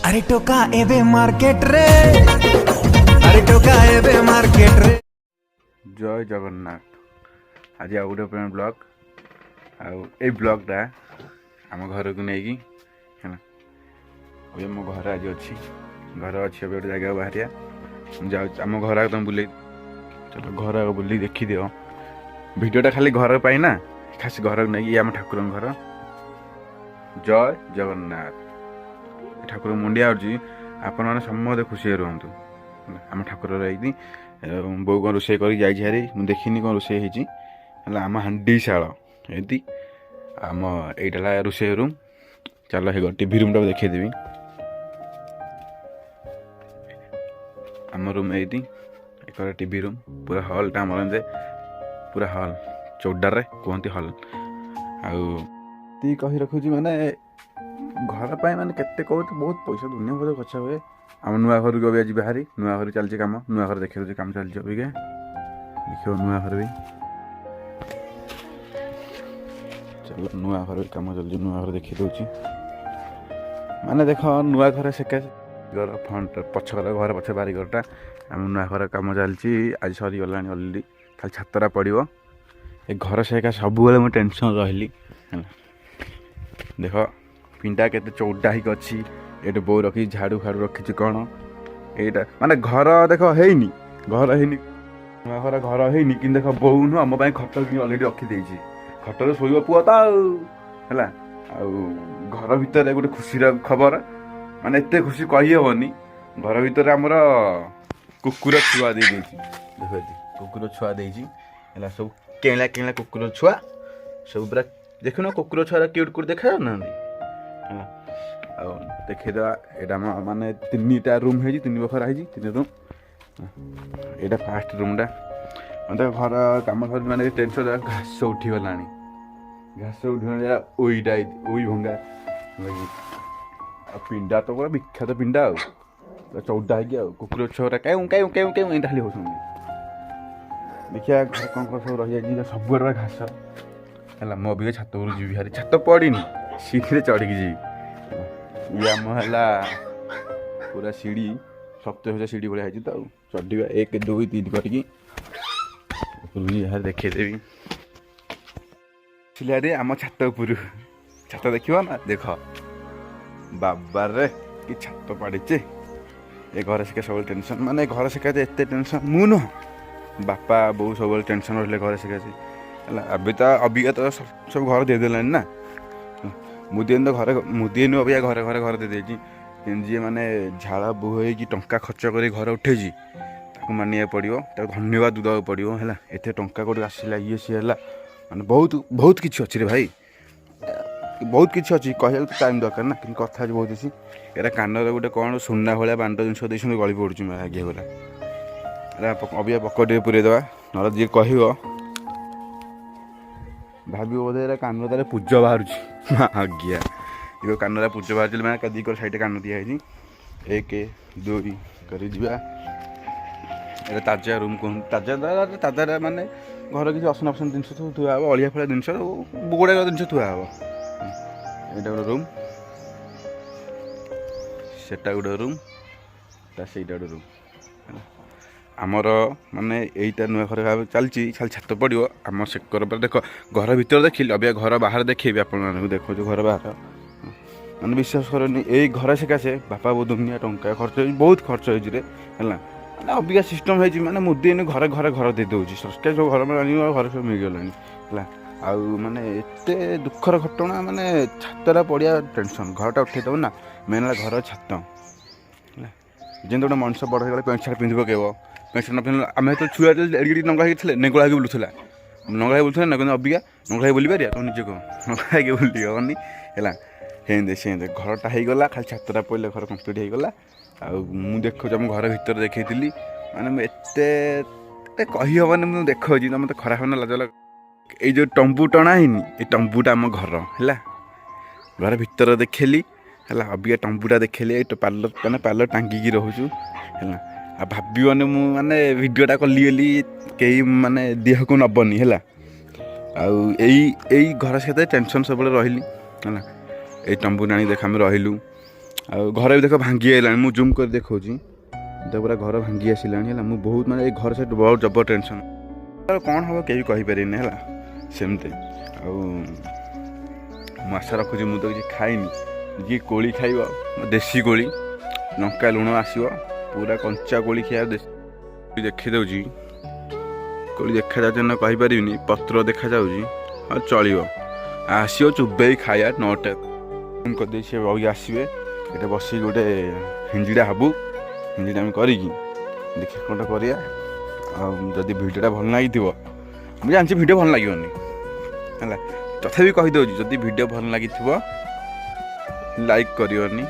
अरे टोका एबे मार्केट रे, अरे टोका एबे मार्केट रे। जय जगन्नाथ। आज आउ गोटे ब्लॉग आई ब्लॉगटा आम घर को नहीं है अभी मो घर आज अच्छी घर अच्छी अभी गोटे जगह बाहर जाऊँ आम घर तुम बुले चलो घर बुल देखी दियो भिडियोटा खाली घर पाई ना खास घर को नहीं आम ठाकुर घर जय जगन्नाथ ठाकुर मुंडिया आपण मैंने समस्त खुशी रुहतु आम ठाकुर रही बो कौन रोषे कर देखनी कौन रोषे होती आम हांडी शाल एमती आम यहीटा रोषे रूम चल हे टीवी रूम टा देखीदेवी आम रूम ये एक टीवी रूम पूरा हॉलटा आम पूरा हॉल चौडार कहती हॉल आती कही रखुची माने घर पाई माने केते कहते बहुत पैसा दुनिया बहुत खर्च हुए आम नुआ घर को भी आज बाहरी नुआ घर चलती कम नुआ घर देखिए कम चलती अभी देखिए नुआ घर भी चलो नुआ घर भी कम चलती नुआ घर देखी दूची माने देख नुआ घर सेका घर फ्रंट पछ घर पछ बारिघरटा आम नुआ घर कम चलती आज सरी गला अलरेडी खाली छातरा पड़ो ए घर सेका सब मुझे टेंशन रही देख पिंडा केते चौड़ा ही अच्छी ये बो रखी झाड़ू फाड़ू रखी कौन यहाँ माने घर देख है घर है नुआ घर घर है कि देख बो नुह आम खट अलरेडी रखीदे खटर शोब पुआ तो है घर भितर गोटे खुशी खबर माने एत खुशी कही हेनी घर भितर आमर कुकुर छुआ दे देख कुकुर छुआ दे सब केला केला कुकुर छुआ सब पूरा देखुन कुकुर छुआ क्यूट क्यूट देखा ना देखीदा यहाँ माने तीन रूम है तीन बखरा है तीन रूम यहाँ फास्ट रूमटा मतलब घर कम कर माने टेंशन घास उठीगला घास उठा ओईटा ओई भंगा पिंडा तो पूरा विख्यात पिंडा चौड़ा है कुकुर छुआ क्या खाली हो देखिए घर कौन कौन सब रही सब घास है मो भी छात जी भारी छात पड़ी सीढ़ी चढ़ी जी ये आम है पूरा सीढ़ी सप्तश सीढ़ी भाई है तो चढ़ा 1 2 3 करके देखेदेवी सिले आम छात उपर छात देख ना देख बाबार कि छात पड़े ए घर सिका सब टेंशन माने घर सिका एत टेंशन मु नुह बापा बो सब टेंशन रही घर सिका अभी तो अबिका तो सब घर देदेला ना मुदी तो घर मुदी नु अबिका घर घर घर दे जी माने झाड़ा बोहे टंका खर्च कर घर उठे मानिया पड़ो धन्यवाद देवा पड़ो है एत टंका कौट आसला ये सी है माने बहुत बहुत किसी अच्छी रे भाई बहुत किसी अच्छी कह टाइम दरकार ना कि कथा बहुत अच्छी यहाँ कान गोटे कौन सुना भाया बांड जिन गली पड़ू आगे गला अबिका पकड़ पूरे देवा ना जी कह भाव बोधे कान तार पूज बाहर आज्ञा ये कान पूज बाहर मैंने दी सैड कान दिखाई 1 2 कर ताजा रूम कहूँ ताजा माने घर किसी असना फसन जिन सब थुआ हे अलिया फलिया जिन गुड़ाक जिन थुआ हे यहाँ गोटे रूम सेटा गोटे रूम सहीटा गोटे रूम आमर माने यहीटा नुआ घर चलती खाली छात पड़ो आम सेकर देख घर भर देखिली अबिका घर बाहर देखी आप देखो घर बाहर मैंने विश्वास करनी यही घर सकाशे बापा बहुत दुनिया टंका खर्च बहुत खर्च है मैंने अबिका सिस्टम है माने मुदी घर घर घर दे दूँ सरकार सब घर में घर सब मिलगला है माने एत दुखर घटना माने छातटा पड़िया टेंशन घरटा उठेदेव ना मेन है घर छात जमी गोटे मनुष्य बड़ हो पैंट सार्ट पिंधि पकेब पैंट सार्ट न पिंध आम तो छुआ एडिट नंगा होते नेगुला बुलूला नंगा बुलूला ना कहते अबिका नंगा बुली पारिया तुम निजे कह नंगा बुली हेनी है से घरटा हो गला खाली छातटा पड़े घर कम्प्लीट हो गला मुझे देखो आम घर भर देखी माने एत कही हेनी मुझे देखा तुम तो खराब ना लाज लग ये जो टंबू टणा है ये टंबूटा आम घर है घर भर देखली है अबिका टंबूटा देखली पार्लर मैंने पार्लर टांगिकी रोचु है भावन मुझे भिडटा कली गली कई माने देह को नबनी है घर से टेंशन सब रही है ये टंबू नाणी देख आम रही ଆଉ ଘର ବି ଦେଖ ଭାଙ୍ଗି ଆସିଲାଣି, ମୁଁ ଜୁମ୍ କରି ଦେଖାଉଛି ଦେଖ ପୁରା ଘର ଭାଙ୍ଗି ଆସିଲାଣି ହେଲା। ମୁଁ ବହୁତ ମାନେ ଏଇ ଘର ସହିତ ବହୁତ ଜବର ଟେନସନ୍। କ'ଣ ହେବ କେହି କହିପାରିବିନି ହେଲା ସେମିତି। ଆଉ ମୁଁ ଆଶା ରଖୁଛି, ମୁଁ ତ କିଛି ଖାଇନି, ଯିଏ କୋଳି ଖାଇବ ଦେଶୀ କୋଳି ଲଙ୍କା ଲୁଣ ଆସିବ, ପୁରା କଞ୍ଚା କୋଳି ଖାଇବା ଦେଶୀ ଦେଖିଦେଉଛି। କୋଳି ଦେଖାଯାଉଛି ନା କହିପାରିବିନି, ପତ୍ର ଦେଖାଯାଉଛି, ଆଉ ଚଳିବ ଆସିବ ଚୁବେଇ ଖାଇବା 9ଟା କରିଦେଇ ସେ ବହି ଆସିବେ। ଏଇଟା ବସିକି ଗୋଟେ ହିଞ୍ଜିଡ଼ା ହବୁ, ହିଞ୍ଜିଡ଼ା ଆମେ କରିକି ଦେଖିବା କ'ଣଟା କରିବା। ଆଉ ଯଦି ଭିଡ଼ିଓଟା ଭଲ ଲାଗିଥିବ, ମୁଁ ଜାଣିଛି ଭିଡ଼ିଓ ଭଲ ଲାଗିବନି ହେଲା, ତଥାପି କହିଦେଉଛି ଯଦି ଭିଡ଼ିଓ ଭଲ ଲାଗିଥିବ ଲାଇକ୍ କରିବନି,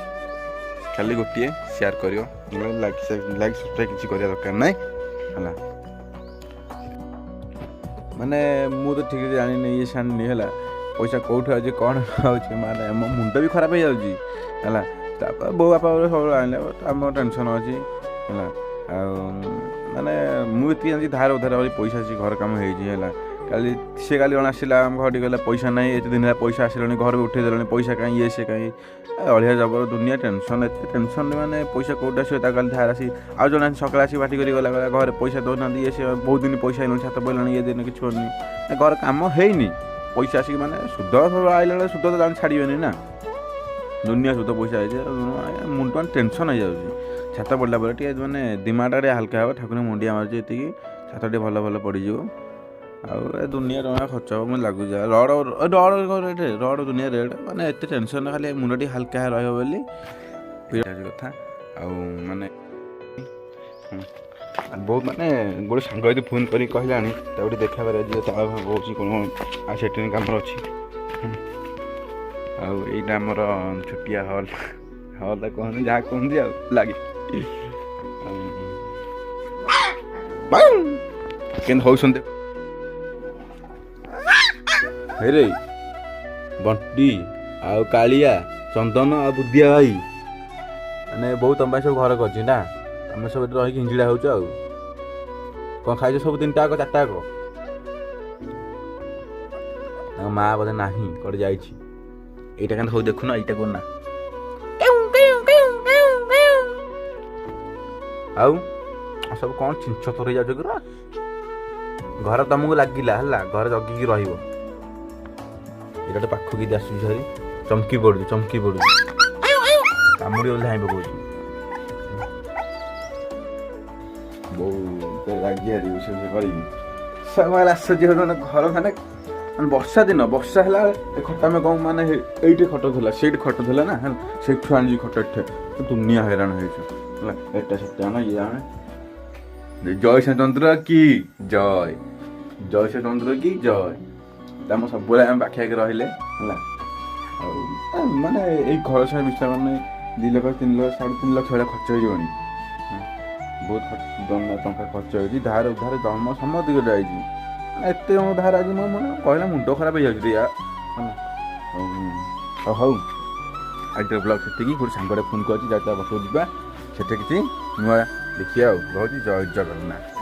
ଖାଲି ଗୋଟିଏ ସେୟାର କରିବ, ଲାଇକ୍ ସବସ୍କ୍ରାଇବ୍ କିଛି କରିବା ଦରକାର ନାହିଁ ହେଲା। ମାନେ ମୁଁ ତ ଠିକ୍ ଜାଣିନି ଇଏ ଜାଣିନି ହେଲା, ପଇସା କେଉଁଠୁ ଆଉଛି କ'ଣ ହେଉଛି, ମାନେ ମୋ ମୁଣ୍ଡ ବି ଖରାପ ହେଇଯାଉଛି ହେଲା। ତାପରେ ବୋଉ ବାପା ସବୁ ଆଣିଲେ ଆମ ଟେନସନ୍ ଅଛି ହେଲା। ଆଉ ମାନେ ମୁଁ ଏତିକି ଜାଣିଛି ଧାର ଉଧାର କରି ପଇସା ଅଛି, ଘର କାମ ହେଇଛି ହେଲା। କାଲି ଜଣେ ଆସିଲା ଆମ ଘରଠି କହିଲା ପଇସା ନାହିଁ, ଏତେ ଦିନ ହେଲା ପଇସା ଆସିଲାଣି, ଘର ବି ଉଠେଇ ଦେଲାଣି, ପଇସା କାହିଁ ଇଏ ସେ କାହିଁ, ଅଳିଆ ଜବର ଦୁନିଆ ଟେନସନ୍। ଏତେ ଟେନସନ୍ ମାନେ ପଇସା କେଉଁଠି ଆସିବ, ତାକୁ କାଲି ଧାର ଆସି ଆଉ ଜଣେ ସକାଳେ ଆସି ବାଟି କରି ଗଲା ଘରେ ପଇସା ଦେଉନାହାନ୍ତି, ଇଏ ସେ ବହୁତ ଦିନ ପଇସା ହେଇଲାଣି, ଛାତ ପଡ଼ିଲାଣି, ଇଏ ଦିନ କିଛି କରୁନି, ଘର କାମ ହେଇନି, ପଇସା ଆସିକି ମାନେ ସୁଧ ଆଇଲା ବେଳେ ସୁଧ ତ ଜାଣି ଛାଡ଼ିବେନି ନା, ଦୁନିଆ ସୁଧ ପଇସା ହେଇଛି। ମୁଣ୍ଡ ମାନେ ଟେନସନ୍ ହେଇଯାଉଛି। ଛାତ ପଡ଼ିଲା ପରେ ଟିକେ ମାନେ ଦିମାଗଟା ଟିକେ ହାଲକା ହେବ, ଠାକୁର ମୁଣ୍ଡିଆ ମାରୁଛି ଏତିକି, ଛାତ ଟିକେ ଭଲ ଭଲ ପଡ଼ିଯିବ। ଆଉ ଏ ଦୁନିଆ ଟଙ୍କା ଖର୍ଚ୍ଚ ହେବ ମୋତେ ଲାଗୁଛି, ରଡ଼ ଦୁନିଆ ରେଟ୍, ମାନେ ଏତେ ଟେନସନ୍, ଖାଲି ମୁଣ୍ଡ ଟିକେ ହାଲକା ରହିବ ବୋଲି କଥା। ଆଉ ମାନେ ବହୁତ ମାନେ ଗୋଟେ ସାଙ୍ଗ ଯଦି ଫୋନ୍ କରିକି କହିଲାଣି ତାକୁ ଟିକେ ଦେଖା କରିବା, ଯିଏ ତାଳ ହେଉଛି କ'ଣ ଆଉ ସେଠି କାମର ଅଛି। ଆଉ ଏଇଟା ଆମର ଛୋଟିଆ ହଲ୍ଟା କୁହନ୍ତି, ଯାହା କୁହନ୍ତି ଆଉ ଲାଗେ। କେମିତି ହେଉଛନ୍ତି ହେଇରେ ବଣ୍ଟି ଆଉ କାଳିଆ, ଚନ୍ଦନ ଆଉ ବୁଦ୍ଧିଆ ଭାଇ, ମାନେ ବୋଉ ତମ ପାଇଁ ସବୁ ଘର କରିଛି ନା, ତମେ ସବୁ ଏଠି ରହିକି ହିଞ୍ଜିଡ଼ା ହେଉଛ। ଆଉ କ'ଣ ଖାଇଛ ସବୁ 3ଟା ଯାକ 4ଟା ଯାକ? ତାଙ୍କ ମା ବୋଧେ ନାହିଁ, କୁଆଡ଼େ ଯାଇଛି। ଏଇଟା କେମିତି ହଉ ଦେଖୁନ, ଏଇଟା କରୁନା। ଆଉ ସବୁ କ'ଣ ଛିଞ୍ଚ ଥରେଇ ଯାଉଛ କି? ଘର ତମକୁ ଲାଗିଲା ହେଲା, ଘରେ ଜଗିକି ରହିବ। ଏଇଟା ଗୋଟେ ପାଖକୁ କିଛି ଆସୁଛି, ସରି ଚମକି ପଡ଼ୁଛି କାମୁଡ଼ି ବୋଲି ଧାଇଁ ପକଉଛି। ବୋଉ ରାଗିଆରି ସେ କରିବି ସମୟ ଆସୁଛି ମାନେ ଘର ମାନେ ବର୍ଷା ଦିନ, ବର୍ଷା ହେଲା ଏ ଖଟ ଆମେ କ'ଣ ମାନେ ଏଇଠି ଖଟ ଥିଲା, ସେଇଠି ଖଟ ଥିଲା ନା ହେଲା, ସେଇଠୁ ଆଣିଛି ଖଟ ଏଠି, ଦୁନିଆ ହଇରାଣ ହେଇଛୁ ହେଲା। ଏଟା ସେଟା ଆଣ ଇଏ ଆଣେ। ଜୟ ଶ୍ରୀଚନ୍ଦ୍ର କି ଜୟ, ଜୟ ଶ୍ରୀଚନ୍ଦ୍ର କି ଜୟ। ଆମ ସବୁବେଳେ ଆମେ ପାଖାପାଖି ରହିଲେ ହେଲା। ଆଉ ମାନେ ଏଇ ଘର ସାରା ମିଶା ମାନେ 2 ଲକ୍ଷ 3 ଲକ୍ଷ 3.5 ଲକ୍ଷ ଭଳିଆ ଖର୍ଚ୍ଚ ହେଇଯିବନି, ବହୁତ ଟଙ୍କା ଖର୍ଚ୍ଚ ହେଇଛି। ଧାର ଉଧାର ଜନ୍ମ ସମସ୍ତଙ୍କୁ ଯାଇଛି, ଏତେ ଜଣ ଧାର ଆଜି ମୋ ମାନେ କହିଲା ମୁଣ୍ଡ ଖରାପ ହେଇଯାଉଛି ୟା ହେଲା। ହଉ ଆଜି ବ୍ଲଗ୍ ସେତିକି। ଗୋଟେ ସାଙ୍ଗଟେ ଫୋନ୍ କରିଛି, ଯାହା ବସକୁ ଯିବା, ସେଠି କିଛି ନୂଆ ଦେଖିବା। ଆଉ ରହୁଛି, ଜୟ ଜଗନ୍ନାଥ।